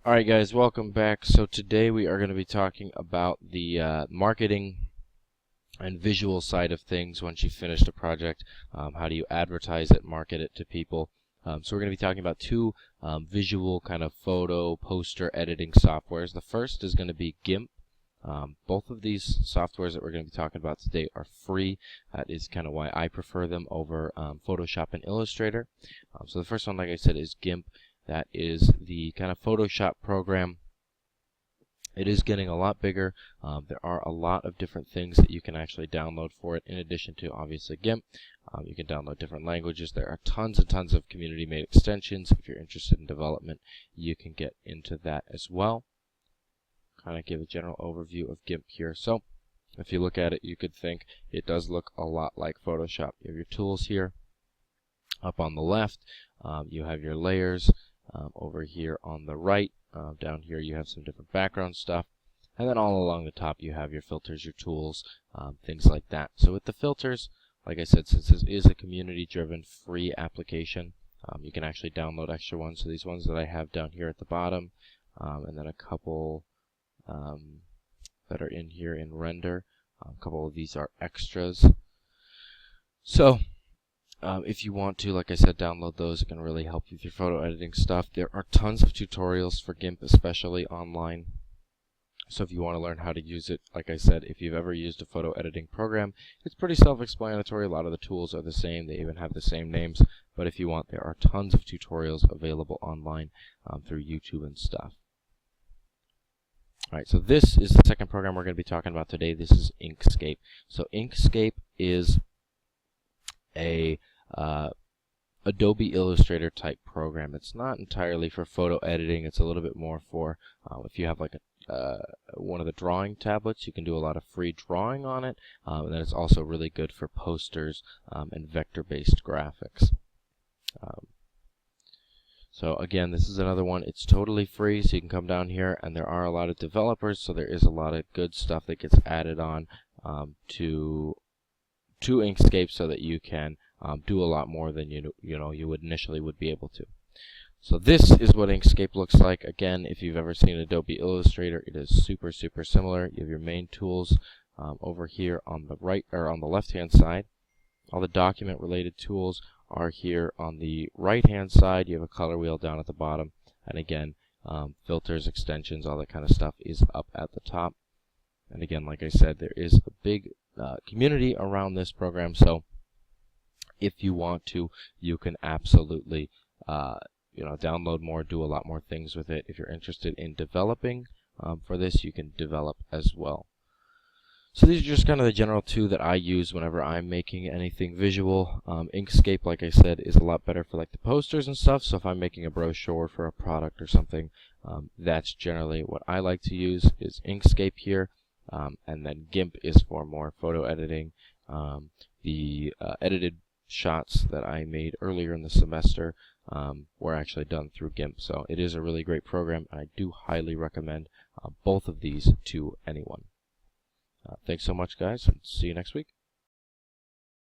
Alright guys, welcome back. So today we are going to be talking about the marketing and visual side of things once you've finished a project. How do you advertise it, market it to people? So we're going to be talking about two visual kind of photo poster editing softwares. The first is going to be Gimp. Both of these softwares that we're going to be talking about today are free. That is kind of why I prefer them over Photoshop and Illustrator. So the first one, like I said, is Gimp. That is the kind of Photoshop program. It is getting a lot bigger. There are a lot of different things that you can actually download for it in addition to obviously Gimp. You can download different languages. There are tons and tons of community-made extensions. If you're interested in development, you can get into that as well. Kind of give a general overview of Gimp here. So if you look at it, you could think it does look a lot like Photoshop. You have your tools here. Up on the left, you have your layers. Over here on the right, down here you have some different background stuff, and then all along the top you have your filters, your tools, things like that. So with the filters, like I said, since this is a community-driven free application, you can actually download extra ones. So these ones that I have down here at the bottom, and then a couple that are in here in render. A couple of these are extras. So if you want to, like I said, download those. It can really help you with your photo editing stuff. There are tons of tutorials for Gimp, especially online. So if you want to learn how to use it, like I said, if you've ever used a photo editing program, it's pretty self-explanatory. A lot of the tools are the same. They even have the same names. But if you want, there are tons of tutorials available online through YouTube and stuff. Alright, so this is the second program we're going to be talking about today. This is Inkscape. So Inkscape is a Adobe Illustrator type program. It's not entirely for photo editing. It's a little bit more for if you have like one of the drawing tablets, you can do a lot of free drawing on it, and then it's also really good for posters and vector-based graphics. So again, this is another one. It's totally free, so you can come down here, and there are a lot of developers, so there is a lot of good stuff that gets added on to Inkscape so that you can do a lot more than you would initially be able to. So this is what Inkscape looks like. Again, if you've ever seen Adobe Illustrator, it is super similar. You have your main tools over here on the right or on the left hand side. All the document related tools are here on the right hand side. You have a color wheel down at the bottom, and again, filters, extensions, all that kind of stuff is up at the top. And again, like I said, there is a big community around this program, so if you want to, you can absolutely download more, do a lot more things with it. If you're interested in developing for this, you can develop as well. So these are just kind of the general two that I use whenever I'm making anything visual. Inkscape, like I said, is a lot better for like the posters and stuff. So if I'm making a brochure for a product or something, that's generally what I like to use is Inkscape here. And then Gimp is for more photo editing. The edited shots that I made earlier in the semester were actually done through Gimp. So it is a really great program, and I do highly recommend both of these to anyone. Thanks so much, guys, and see you next week.